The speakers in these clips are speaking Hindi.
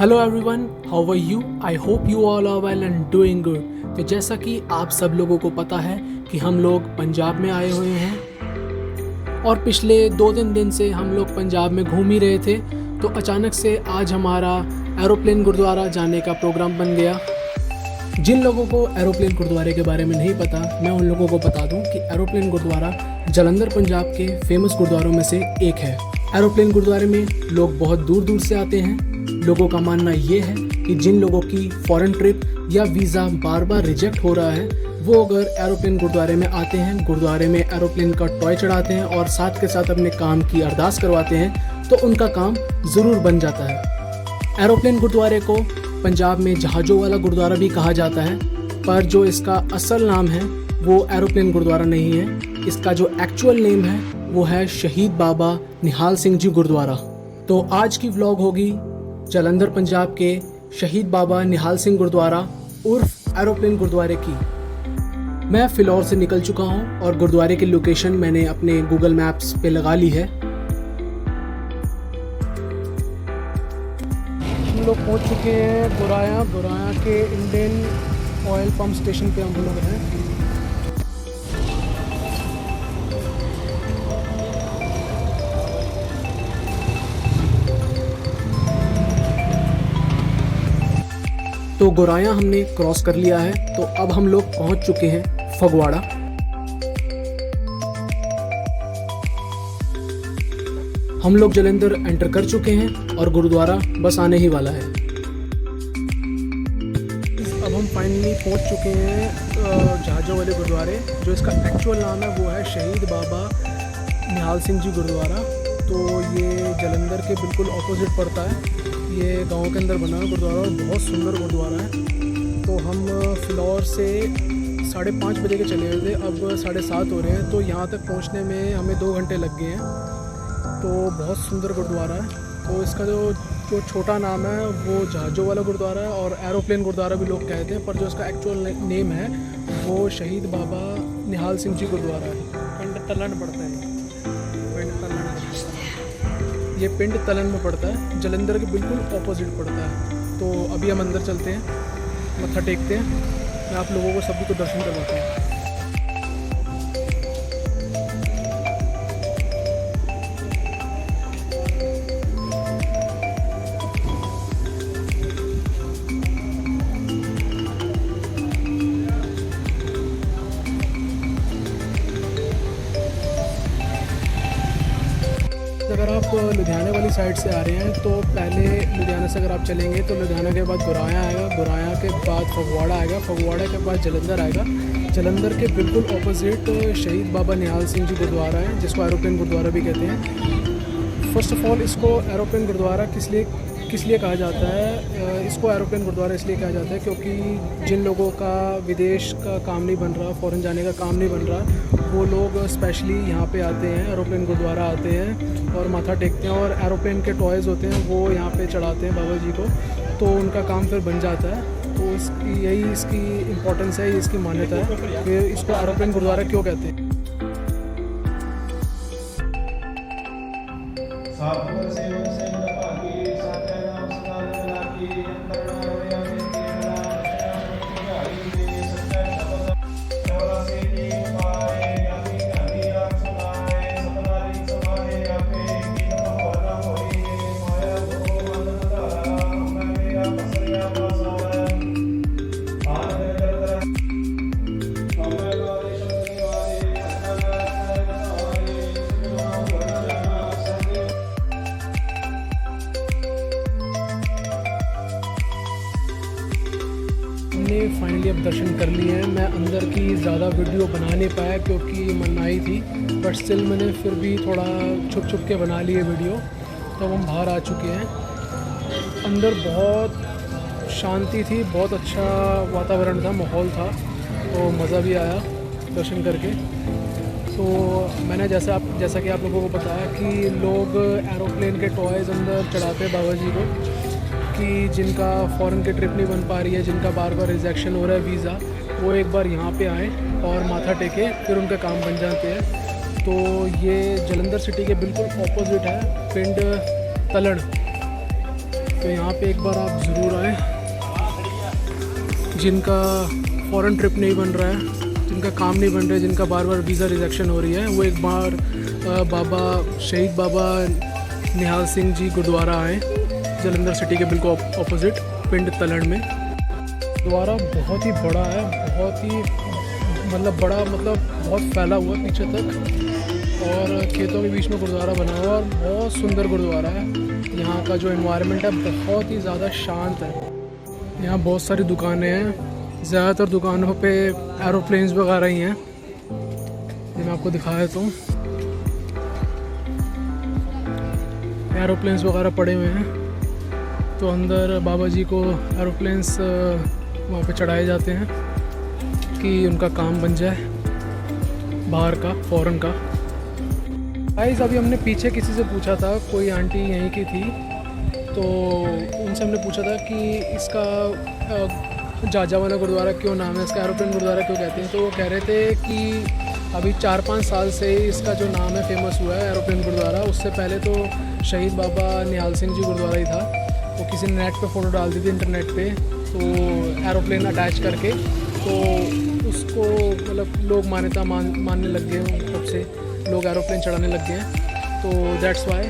Hello everyone, how are you? I hope you all are well and doing good. तो जैसा कि आप सब लोगों को पता है कि हम लोग पंजाब में आए हुए हैं और पिछले 2-3 दिन से हम लोग पंजाब में घूम ही रहे थे। तो अचानक से आज हमारा एरोप्लेन गुरुद्वारा जाने का प्रोग्राम बन गया। जिन लोगों को एरोप्लेन गुरुद्वारे के बारे में नहीं पता, मैं उन लोगों को बता दूं कि एरोप्लेन गुरुद्वारा जालंधर पंजाब के फेमस गुरुद्वारों में से एक है। एरोप्लेन गुरुद्वारे में लोग बहुत दूर दूर से आते हैं। लोगों का मानना ये है कि जिन लोगों की फॉरेन ट्रिप या वीज़ा बार बार रिजेक्ट हो रहा है, वो अगर एरोप्लेन गुरुद्वारे में आते हैं, गुरुद्वारे में एरोप्लेन का टॉय चढ़ाते हैं और साथ के साथ अपने काम की अरदास करवाते हैं, तो उनका काम ज़रूर बन जाता है। एरोप्लेन गुरुद्वारे को पंजाब में जहाज़ों वाला गुरुद्वारा भी कहा जाता है, पर जो इसका असल नाम है वो एरोप्लेन गुरुद्वारा नहीं है। इसका जो एक्चुअल नेम है वो है शहीद बाबा निहाल सिंह जी गुरुद्वारा। तो आज की व्लॉग होगी जालंधर पंजाब के शहीद बाबा निहाल सिंह गुरुद्वारा उर्फ एरोप्लेन गुरुद्वारे की। मैं फिलौर से निकल चुका हूं और गुरुद्वारे की लोकेशन मैंने अपने गूगल मैप्स पे लगा ली है। हम लोग पहुंच चुके हैं बुराया के इंडियन ऑयल पंप स्टेशन पे हम लोग हैं। तो गोराया हमने क्रॉस कर लिया है, तो अब हम लोग पहुंच चुके हैं फगवाड़ा। हम लोग जालंधर एंटर कर चुके हैं और गुरुद्वारा बस आने ही वाला है। अब हम फाइनली पहुंच चुके हैं जहाज़ों वाले गुरुद्वारे। जो इसका एक्चुअल नाम है वो है शहीद बाबा निहाल सिंह जी गुरुद्वारा। तो ये जालंधर के बिल्कुल ऑपोजिट पड़ता है। ये गांव के अंदर बना गुरुद्वारा और बहुत सुंदर गुरुद्वारा है। तो हम फिलौर से 5:30 बजे के चले गए थे, अब 7:30 हो रहे हैं। तो यहाँ तक पहुँचने में हमें 2 घंटे लग गए हैं। तो बहुत सुंदर गुरुद्वारा है। तो इसका जो छोटा नाम है वो जहाज़ों वाला गुरुद्वारा है और एरोप्लेन गुरुद्वारा भी लोग कहते हैं, पर जो इसका एक्चुअल नेम है वो शहीद बाबा निहाल सिंह जी गुरुद्वारा है। पिंड तलन पड़ता है। ये पिंड तलन में पड़ता है, जालंधर के बिल्कुल ऑपोजिट पड़ता है। तो अभी हम अंदर चलते हैं, मत्था टेकते हैं। मैं आप लोगों को सभी को दर्शन करवाता हूँ। अगर आप लुधियाना वाली साइड से आ रहे हैं तो पहले लुधियाना से अगर आप चलेंगे तो लुधियाना के बाद गुराया आएगा, गुराया के बाद फगवाड़ा आएगा, फगवाड़ा के बाद जालंधर आएगा। जालंधर के बिल्कुल ऑपोजिट शहीद बाबा निहाल सिंह जी गुरुद्वारा है, जिसको एरोप्लेन गुरुद्वारा भी कहते हैं। फर्स्ट ऑफ ऑल इसको एरोप्लेन गुरुद्वारा किस लिए कहा जाता है? इसको एरोप्लेन गुरुद्वारा इसलिए कहा जाता है क्योंकि जिन लोगों का विदेश का काम नहीं बन रहा, फ़ॉरेन जाने का काम नहीं बन रहा, वो लोग स्पेशली यहाँ पे आते हैं, एरोप्लेन गुरुद्वारा आते हैं और माथा टेकते हैं और एरोप्लेन के टॉयज़ होते हैं वो यहाँ पे चढ़ाते हैं बाबा जी को, तो उनका काम फिर बन जाता है। तो यही इसकी इम्पोर्टेंस है, इसकी मान्यता है कि इसको एरोप्लेन गुरुद्वारा क्यों कहते हैं। फाइनली अब दर्शन कर लिए हैं। मैं अंदर की ज़्यादा वीडियो बना नहीं पाया क्योंकि मनाही थी, बट स्टिल मैंने फिर भी थोड़ा छुप के बना लिए वीडियो। तो हम बाहर आ चुके हैं। अंदर बहुत शांति थी, बहुत अच्छा वातावरण था, माहौल था, तो मज़ा भी आया दर्शन करके। तो मैंने जैसा कि आप लोगों को बताया कि लोग एरोप्लेन के टॉयज़ अंदर चढ़ाते हैं बाबा जी को, कि जिनका फ़ॉरेन की ट्रिप नहीं बन पा रही है, जिनका बार बार रिजेक्शन हो रहा है वीज़ा, वो एक बार यहाँ पे आएँ और माथा टेके, फिर उनका काम बन जाते हैं। तो ये जालंधर सिटी के बिल्कुल ऑपोजिट है, पिंड तलन। तो यहाँ पे एक बार आप ज़रूर आएँ। जिनका फ़ॉरेन ट्रिप नहीं बन रहा है, जिनका काम नहीं बन रहा है, जिनका बार बार वीज़ा रिजेक्शन हो रही है, वो एक बार बाबा शहीद बाबा निहाल सिंह जी गुरुद्वारा आए, जलंधर सिटी के बिल्कुल ऑपोजिट पिंड तलड़ में। गुरुद्वारा बहुत ही बड़ा है, बहुत ही बहुत फैला हुआ पीछे तक, और खेतों के बीच में गुरुद्वारा बना हुआ और बहुत सुंदर गुरुद्वारा है। यहाँ का जो एनवायरनमेंट है बहुत ही ज़्यादा शांत है। यहाँ बहुत सारी दुकानें हैं, ज़्यादातर दुकानों पे एरोप्लेन्स वगैरह ही हैं। ये मैं आपको दिखाया तो एरोप्लेन्स वगैरह पड़े हुए हैं, तो अंदर बाबा जी को एरोप्लेन्स वहाँ पे चढ़ाए जाते हैं कि उनका काम बन जाए बाहर का, फ़ॉरेन का। गाइस अभी हमने पीछे किसी से पूछा था, कोई आंटी यहीं की थी, तो उनसे हमने पूछा था कि इसका जाजावाला गुरुद्वारा क्यों नाम है, इसका एरोप्लेन गुरुद्वारा क्यों कहते हैं। तो वो कह रहे थे कि अभी 4-5 साल से इसका जो नाम है फेमस हुआ है एरोप्लेन गुरुद्वारा। उससे पहले तो शहीद बाबा निहाल सिंह जी गुरुद्वारा ही था। वो किसी ने नेट पे फ़ोटो डाल दी थी इंटरनेट पे, तो एरोप्लेन अटैच करके, तो उसको लोग मान्यता मानने लग गए, तब से लोग एरोप्लेन चढ़ाने लग गए हैं। तो दैट्स वाई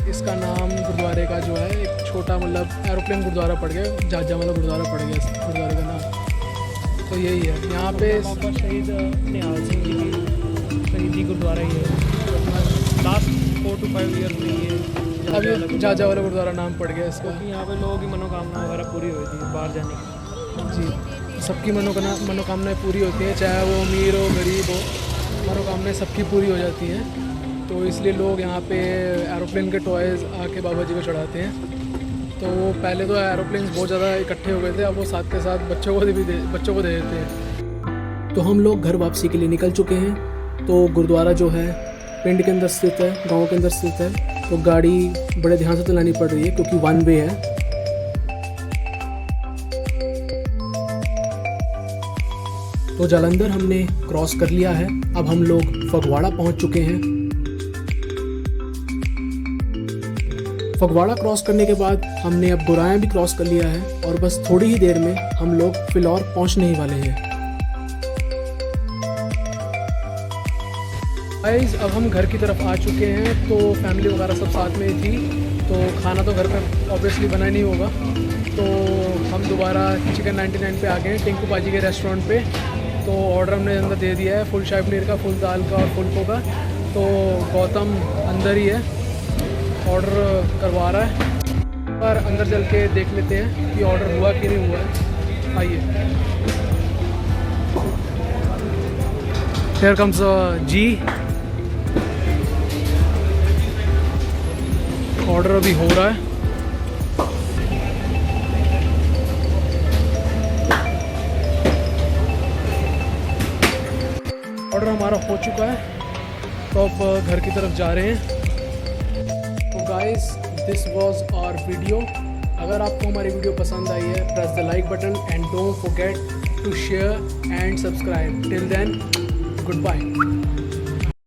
इसका नाम गुरुद्वारे का जो है एक छोटा एरोप्लेन गुरुद्वारा पड़ गया, जाजावाला गुरुद्वारा पड़ गया इस गुरुद्वारे का नाम। तो यही है यहाँ पे बाबा शहीद निहाल सिंह जी की शहीदी गुरुद्वारा ही है। लास्ट 4 to 5 ईयर में ये अभी जाजावाला गुरुद्वारा नाम पड़ गया इसका। क्योंकि यहाँ पे लोगों की मनोकामना वगैरह पूरी हुई थी बाहर जाने की। जी, सबकी मनोकामनाएं पूरी होती हैं, चाहे वो अमीर हो गरीब हो, मनोकामनाएं सबकी पूरी हो जाती हैं। तो इसलिए लोग यहाँ पे एरोप्लेन के टॉयज़ आके बाबा जी को चढ़ाते हैं। तो पहले तो एरोप्लेन बहुत ज़्यादा इकट्ठे हो गए थे, अब वो साथ के साथ बच्चों को दे देते हैं। तो हम लोग घर वापसी के लिए निकल चुके हैं। तो गुरुद्वारा जो है पिंड के अंदर स्थित है, गांव के अंदर स्थित है, तो गाड़ी बड़े ध्यान से चलानी पड़ रही है क्योंकि 1 वे है। तो जालंधर हमने क्रॉस कर लिया है, अब हम लोग फगवाड़ा पहुंच चुके हैं। फगवाड़ा क्रॉस करने के बाद हमने अब गुराया भी क्रॉस कर लिया है, और बस थोड़ी ही देर में हम लोग फिलौर पहुंचने ही वाले हैं। गाइस अब हम घर की तरफ आ चुके हैं, तो फैमिली वगैरह सब साथ में ही थी, तो खाना तो घर में ऑब्वियसली बना नहीं होगा, तो हम दोबारा चिकन 99 पे आ गए हैं, टिंकू पाजी के रेस्टोरेंट पे। तो ऑर्डर हमने अंदर दे दिया है, फुल शाही पनीर का, फुल दाल का और फुलको का। तो गौतम अंदर ही है, ऑर्डर करवा रहा है, पर अंदर चल के देख लेते हैं कि ऑर्डर हुआ कि नहीं हुआ है। आइए, हियर कम्स जी। ऑर्डर अभी हो रहा है। ऑर्डर हमारा हो चुका है, तो अब घर की तरफ जा रहे हैं। तो guys this was our video. अगर आपको हमारी वीडियो पसंद आई है, press the like button and don't forget to share and subscribe. Till then, good bye.